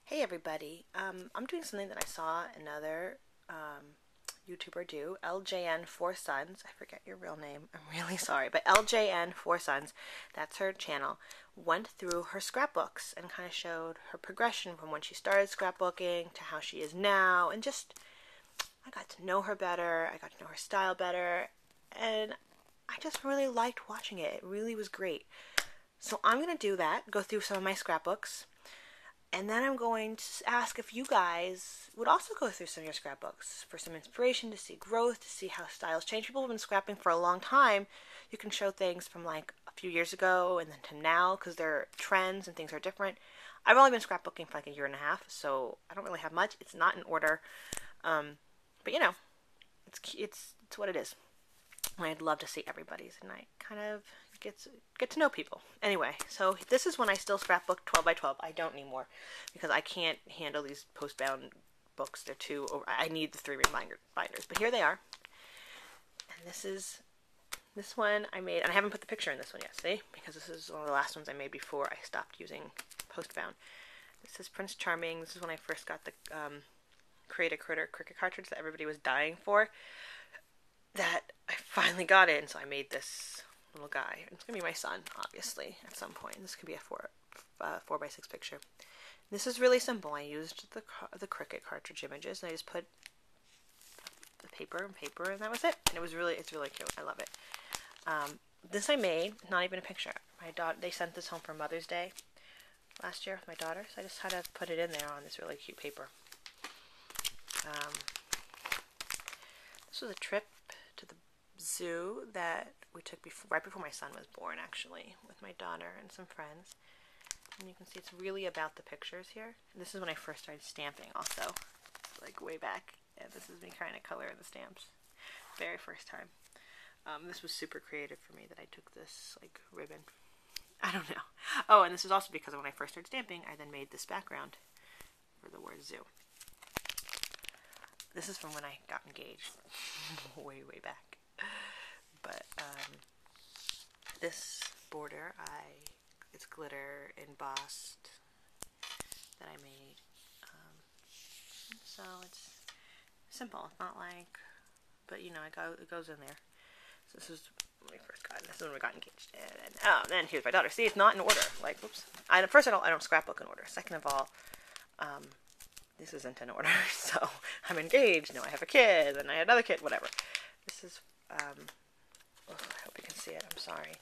Hey everybody, I'm doing something that I saw another YouTuber do, ljn4sons. I forget your real name, I'm really sorry, but ljn4sons, that's her channel, went through her scrapbooks and kind of showed her progression from when she started scrapbooking to how she is now, and just, I got to know her better, I got to know her style better, and I just really liked watching it. It really was great. So I'm going to do that, go through some of my scrapbooks, and then I'm going to ask if you guys would also go through some of your scrapbooks for some inspiration, to see growth, to see how styles change. People have been scrapping for a long time. You can show things from like a few years ago and then to now because their trends and things are different. I've only been scrapbooking for like a year and a half, so I don't really have much. It's not in order, but you know, it's what it is. I'd love to see everybody's, and I kind of get to know people. Anyway, so this is when I still scrapbook 12 by 12. I don't anymore because I can't handle these post-bound books. They're too. I need the 3-ring binders. But here they are, and this one I made, and I haven't put the picture in this one yet. See, because this is one of the last ones I made before I stopped using post-bound. This is Prince Charming. This is when I first got the Create a Critter cricket cartridge that everybody was dying for. That I finally got it, and so I made this little guy. It's gonna be my son, obviously, at some point. This could be a 4x6 picture. This is really simple. I used the cricket cartridge images, and I just put the paper, and that was it. And it's really cute. I love it. This I made, not even a picture. My daughter, they sent this home for Mother's Day last year with my daughter, so I just had to put it in there on this really cute paper. This was a trip to the zoo that we took right before my son was born, actually, with my daughter and some friends. And you can see it's really about the pictures here. And this is when I first started stamping also, like way back. And this is me trying to color in the stamps. Very first time. This was super creative for me that I took this like ribbon. I don't know. Oh, and this is also because when I first started stamping, I then made this background for the word zoo. This is from when I got engaged, way back. But this border, it's glitter embossed that I made. So it's simple. It's not like, but you know, it goes in there. So this is when we first got. This is when we got engaged. And then here's my daughter. See, it's not in order. Like, whoops. First, I don't scrapbook in order. Second of all, this isn't in order, so I'm engaged, now I have a kid, and I had another kid, whatever. This is, I hope you can see it, I'm sorry.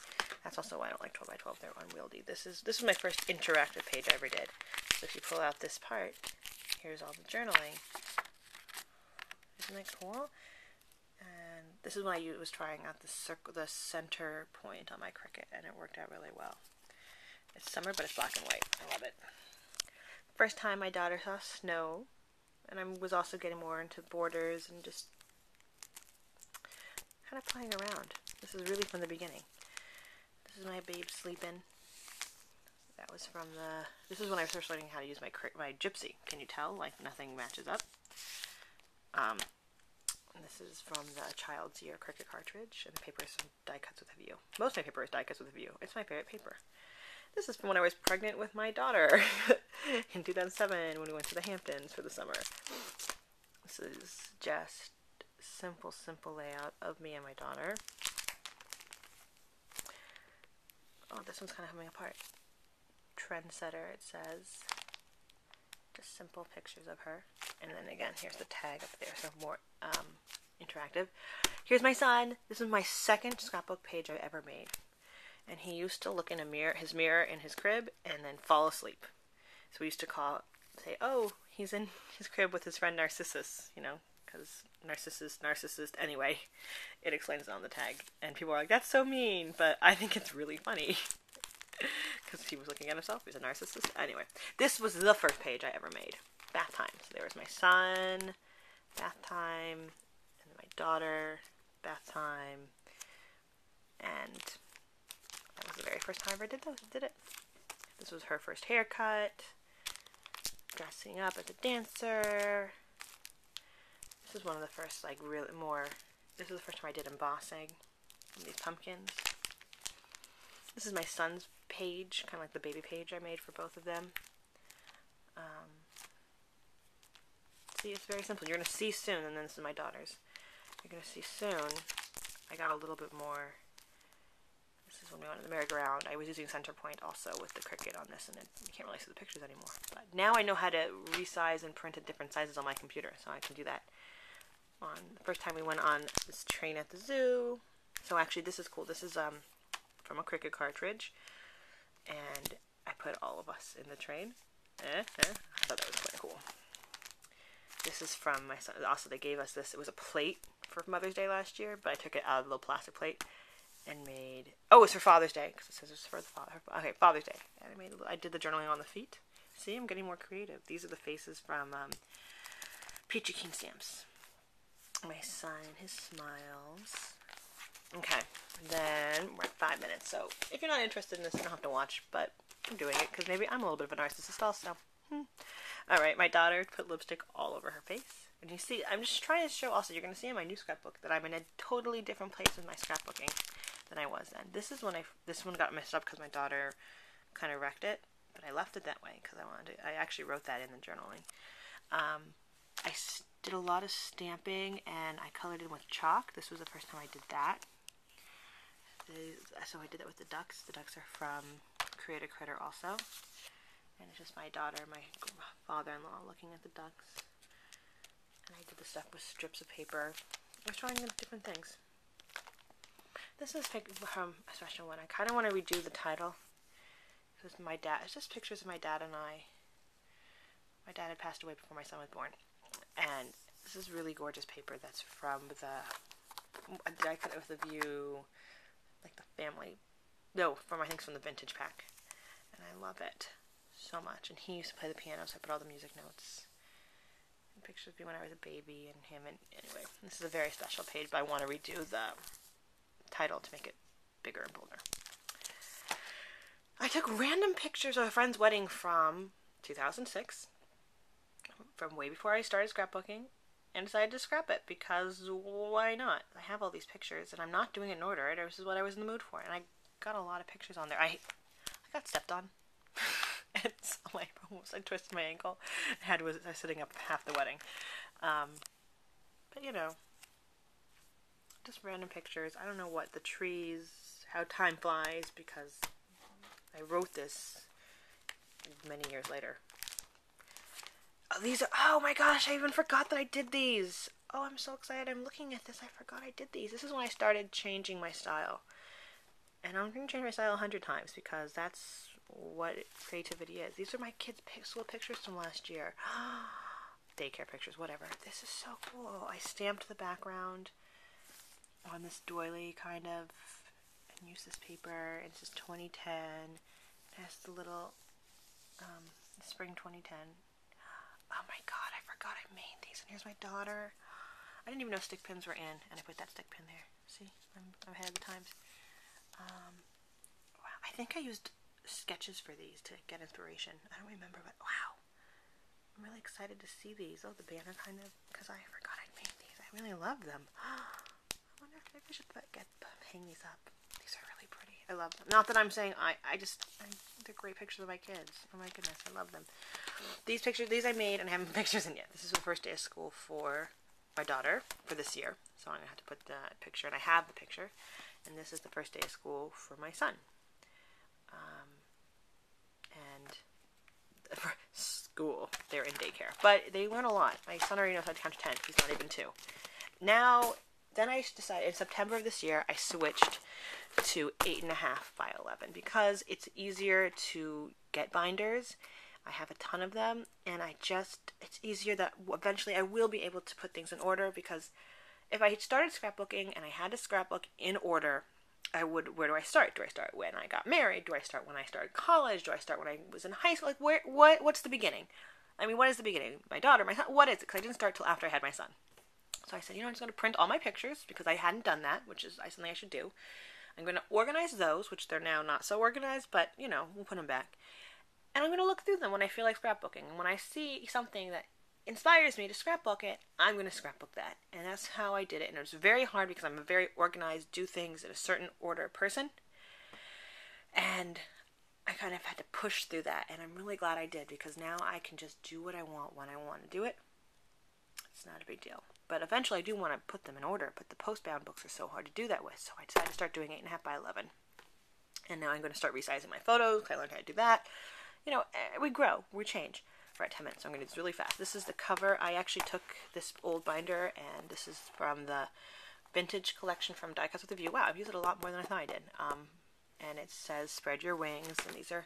That's also why I don't like 12 by 12, they're unwieldy. This is my first interactive page I ever did. So if you pull out this part, here's all the journaling. Isn't that cool? And this is when I was trying out the center point on my Cricut, and it worked out really well. It's summer, but it's black and white. I love it. First time my daughter saw snow, and I was also getting more into borders and just kind of playing around. This is really from the beginning. This is my babe sleeping. That was from this is when I was first learning how to use my gypsy. Can you tell? Like, nothing matches up. This is from the Child's Year Cricut cartridge, and the paper is from Die Cuts with a View. Most of my paper is Die Cuts with a View. It's my favorite paper. This is from when I was pregnant with my daughter in 2007 when we went to the Hamptons for the summer. This is just simple layout of me and my daughter. Oh, this one's kind of coming apart. Trendsetter, it says. Just simple pictures of her. And then again, here's the tag up there, so more interactive. Here's my son. This is my second scrapbook page I've ever made. And he used to look in his mirror in his crib and then fall asleep. So we used to say, oh, he's in his crib with his friend Narcissus, you know, because narcissist. Anyway, it explains it on the tag. And people are like, that's so mean, but I think it's really funny. Because he was looking at himself, he's a narcissist. Anyway, this was the first page I ever made. Bath time. So there was my son, bath time, and then my daughter, bath time, and that was the very first time I ever did it. This was her first haircut, dressing up as a dancer. This is one of the first, like, this is the first time I did embossing on these pumpkins. This is my son's page, kind of like the baby page I made for both of them. see, it's very simple. You're going to see soon, and then this is my daughter's. You're going to see soon. I got a little bit more. This is when we went to the merry-go-round. I was using center point also with the Cricut on this, and you can't really see the pictures anymore. But now I know how to resize and print at different sizes on my computer, so I can do that. On the first time we went on this train at the zoo. So actually, this is cool. This is from a Cricut cartridge, and I put all of us in the train. I thought that was quite cool. This is from my son. Also, they gave us this. It was a plate for Mother's Day last year, but I took it out of the little plastic plate and made. Oh, it's for Father's Day because it says it's for the father. Okay, Father's Day. And I did the journaling on the feet. See, I'm getting more creative. These are the faces from Peachy Keen stamps. My son, his smiles. Okay, then we're at 5 minutes. So if you're not interested in this, you don't have to watch, but I'm doing it because maybe I'm a little bit of a narcissist also. All right, my daughter put lipstick all over her face. And you see, I'm just trying to show also, you're going to see in my new scrapbook that I'm in a totally different place with my scrapbooking than I was then. This is when this one got messed up because my daughter kind of wrecked it, but I left it that way because I actually wrote that in the journaling. I did a lot of stamping and I colored in with chalk. This was the first time I did that. So I did that with the ducks. The ducks are from Create a Critter also. And it's just my daughter and my father-in-law looking at the ducks. And I did the stuff with strips of paper. I was trying different things. This is from a special one. I kind of want to redo the title. It's my dad. It's just pictures of my dad and I. My dad had passed away before my son was born. And this is really gorgeous paper that's from I cut it with the view, like the family. No, I think it's from the vintage pack. And I love it so much. And he used to play the piano, so I put all the music notes and pictures of me when I was a baby and him. And anyway, this is a very special page, but I want to redo the title to make it bigger and bolder. I took random pictures of a friend's wedding from 2006, from way before I started scrapbooking, and decided to scrap it because why not? I have all these pictures and I'm not doing it in order. This is what I was in the mood for, and I got a lot of pictures on there. I got stepped on. And so I twisted my ankle. I was sitting up half the wedding. But you know, just random pictures. I don't know what the trees, how time flies, because I wrote this many years later. Oh, these are, oh my gosh, I even forgot that I did these. Oh, I'm so excited. I'm looking at this. I forgot I did these. This is when I started changing my style. And I'm going to change my style 100 times because that's what creativity is. These are my kids' school pictures from last year. Daycare pictures, whatever. This is so cool. I stamped the background on this doily kind of and used this paper. It's just 2010. It has the little spring 2010. Oh my god, I forgot I made these. And here's my daughter. I didn't even know stick pins were in, and I put that stick pin there. See, I'm ahead of the times. Wow, I think I used sketches for these to get inspiration. I don't remember, but wow. I'm really excited to see these. Oh, the banner kind of, because I forgot I made these. I really love them. I wonder if maybe I should hang these up. These are really pretty. I love them. Not that I'm saying they're great pictures of my kids. Oh my goodness, I love them. These pictures, I made, and I haven't pictures in yet. This is the first day of school for my daughter for this year. So I'm going to have to put the picture, and I have the picture. And this is the first day of school for my son. And for school, they're in daycare. But they learn a lot. My son already knows how to count to 10. He's not even 2. Now, then I decided, in September of this year, I switched to 8.5 by 11 because it's easier to get binders. I have a ton of them, and it's easier that eventually I will be able to put things in order, because if I had started scrapbooking and I had to scrapbook in order, where do I start? Do I start when I got married? Do I start when I started college? Do I start when I was in high school? Like, what's the beginning? I mean, what is the beginning? My daughter, my son, what is it? Because I didn't start till after I had my son. So I said, I'm just going to print all my pictures, because I hadn't done that, which is something I should do. I'm going to organize those, which they're now not so organized, but, we'll put them back. And I'm going to look through them when I feel like scrapbooking. And when I see something that inspires me to scrapbook it, I'm going to scrapbook that. And that's how I did it. And it was very hard because I'm a very organized, do things in a certain order person. And I kind of had to push through that. And I'm really glad I did, because now I can just do what I want when I want to do it. It's not a big deal. But eventually I do want to put them in order, but the post-bound books are so hard to do that with, so I decided to start doing 8.5 by 11. And now I'm going to start resizing my photos. I learned how to do that. You know, we grow, we change. We're at 10 minutes, so I'm going to do this really fast. This is the cover. I actually took this old binder, and this is from the vintage collection from Die Cuts with a View. Wow, I've used it a lot more than I thought I did. And it says, spread your wings, and these are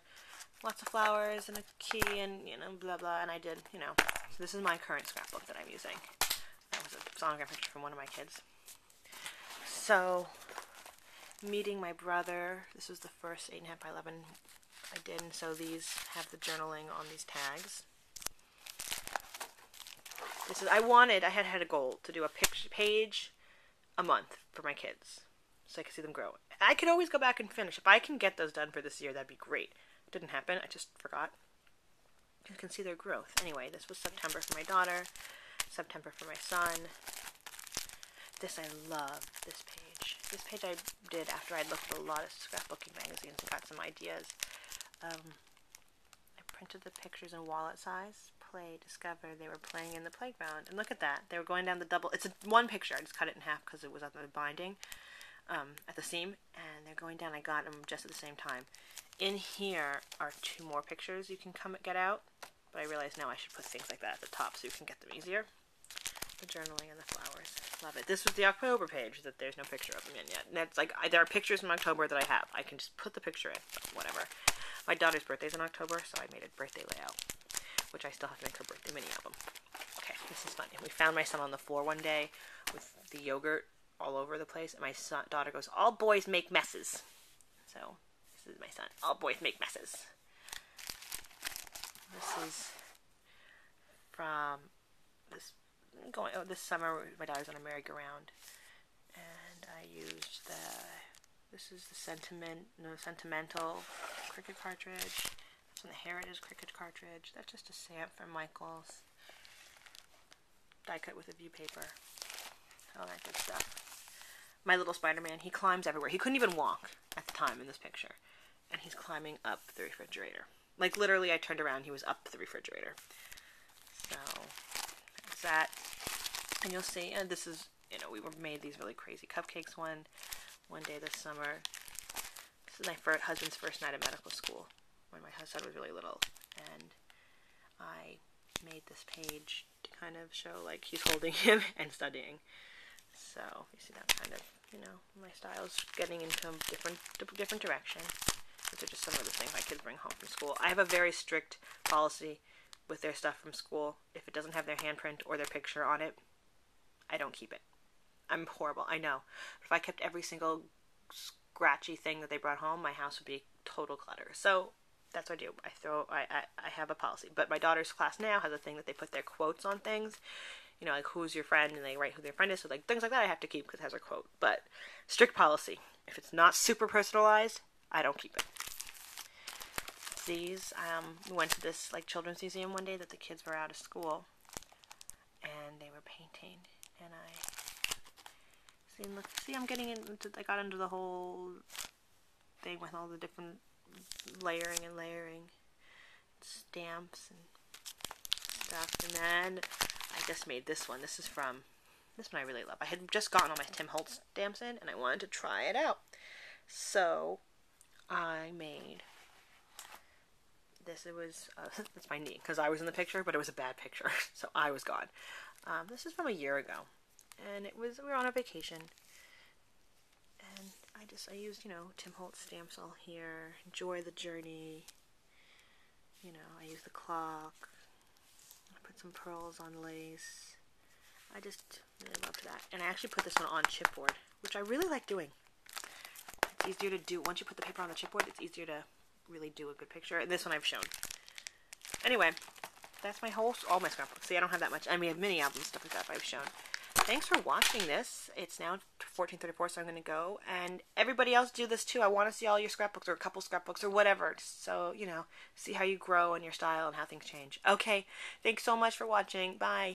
lots of flowers and a key and, you know, blah, blah, and I did, you know. So this is my current scrapbook that I'm using. That was a sonogram picture from one of my kids. So, meeting my brother. This was the first 8.5 by 11 I did, and so these have the journaling on these tags. This is, I had a goal to do a page a month for my kids, so I could see them grow. I could always go back and finish. If I can get those done for this year, that'd be great. It didn't happen, I just forgot. You can see their growth. Anyway, this was September for my daughter, September for my son. This, I love this page. This page I did after I'd looked at a lot of scrapbooking magazines and got some ideas. I printed the pictures in wallet size. Play, discover, they were playing in the playground. And look at that. They were going down the double. It's one picture. I just cut it in half because it was at the binding, at the seam. And they're going down. I got them just at the same time. In here are 2 more pictures you can get out. But I realize now I should put things like that at the top so you can get them easier. The journaling and the flowers. Love it. This was the October page that there's no picture of them in yet. And that's like, there are pictures from October that I have. I can just put the picture in. Whatever. My daughter's birthday's in October, so I made a birthday layout, which I still have to make her birthday mini album. Okay, this is funny. We found my son on the floor one day with the yogurt all over the place, and my daughter goes, all boys make messes. So, this is my son. All boys make messes. This is from this summer. My daughter's on a merry-go-round, and I used this is the Sentimental Cricut cartridge. That's from the Heritage Cricut cartridge. That's just a stamp from Michael's. Die cut with a view paper. All that good stuff. My little Spider-Man, he climbs everywhere. He couldn't even walk at the time in this picture. And he's climbing up the refrigerator. Like, literally, I turned around, he was up the refrigerator. So, that's that. And you'll see, and this is, you know, we made these really crazy cupcakes one day this summer. This is my husband's first night at medical school, when my son was really little. And I made this page to kind of show, like, he's holding him and studying. So, you see that kind of, you know, my style's getting into a different direction. These are just some of the things my kids bring home from school. I have a very strict policy with their stuff from school. If it doesn't have their handprint or their picture on it, I don't keep it. I'm horrible, I know. But if I kept every single scratchy thing that they brought home, my house would be total clutter. So that's what I do. I have a policy. But my daughter's class now has a thing that they put their quotes on things. You know, like, who's your friend, and they write who their friend is. So, like, things like that I have to keep because it has a quote. But strict policy. If it's not super personalized, I don't keep it. These, we went to this, like, children's museum one day that the kids were out of school. And they were painting. And I'm getting into, I got into the whole thing with all the different layering and layering. Stamps and stuff. And then I just made this one. This one I really love. I had just gotten all my Tim Holtz stamps in, and I wanted to try it out. So, I made this. It was, that's my knee, because I was in the picture, but it was a bad picture, so I was gone. This is from a year ago, and we were on a vacation, and I used, you know, Tim Holtz stamps all here. Enjoy the journey. You know, I used the clock. I put some pearls on lace. I just really loved that. And I actually put this one on chipboard, which I really like doing. It's easier to do. Once you put the paper on the chipboard, it's easier to really do a good picture. And this one I've shown. Anyway, that's all my scrapbooks. See, I don't have that much. I mean, I have mini albums, stuff like that, but I've shown. Thanks for watching this. It's now 14:34, so I'm going to go. And everybody else do this too. I want to see all your scrapbooks or a couple scrapbooks or whatever. So, you know, see how you grow in your style and how things change. Okay, thanks so much for watching. Bye.